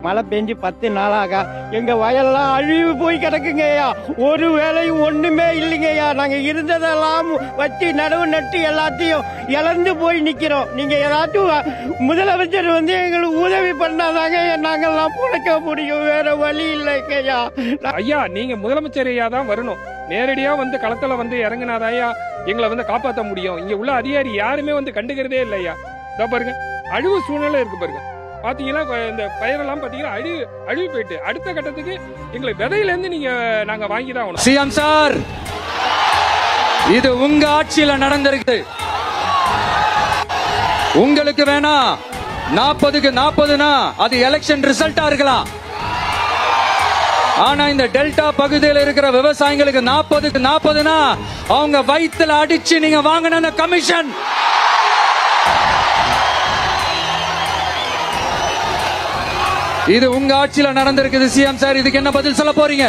மழை பெஞ்சு 10 நாளாக எங்க வயல்லாம் அழிவு போய் கிடக்குங்கய்யா. ஒரு வேலையும் ஒண்ணுமே இல்லைங்கய்யா. நாங்க இருந்ததெல்லாம் வச்சு நடவு நட்டு எல்லாத்தையும் இழந்து போய் நிக்கிறோம். நீங்க ஏதாச்சும் முதலமைச்சர் எங்களுக்கு உதவி பண்ணாதாங்க நாங்கெல்லாம் பிழைக்க முடியும். வேற வழி இல்லைங்கய்யா. ஐயா நீங்க முதலமைச்சர் ஐயா தான் வரணும். நேரடியா களத்துல இறங்கினாதாயா எங்களை காப்பாற்ற முடியும். இங்க உள்ள அதிகாரி யாருமே கண்டுக்கிறதே இல்லையா. இதோ பாருங்க அழிவு சூழ்நிலை இருக்கு பாருங்க. பாத்தீங்கன்னா இந்த பயிரெல்லாம் பாத்தீங்கன்னா அழிவு போயிட்டு அடுத்த கட்டத்துக்கு எங்களை விதையில இருந்து நாங்க வாங்கிதான் ஆகணும். சிஎம் சார், இது உங்க ஆட்சியில நடந்திருக்கு. உங்களுக்கு வேணா 40க்கு 40னா அது எலெக்ஷன் ரிசல்ட்டா இருக்கலாம். ஆனா இந்த டெல்டா பகுதியில் இருக்கிற விவசாயிகளுக்கு 40க்கு 40னா அவங்க வயித்துல அடிச்சு நீங்க வாங்கின கமிஷன். இது உங்க ஆட்சியில நடந்திருக்குது. சிஎம் சார், இதுக்கு என்ன பதில் சொல்ல போறீங்க?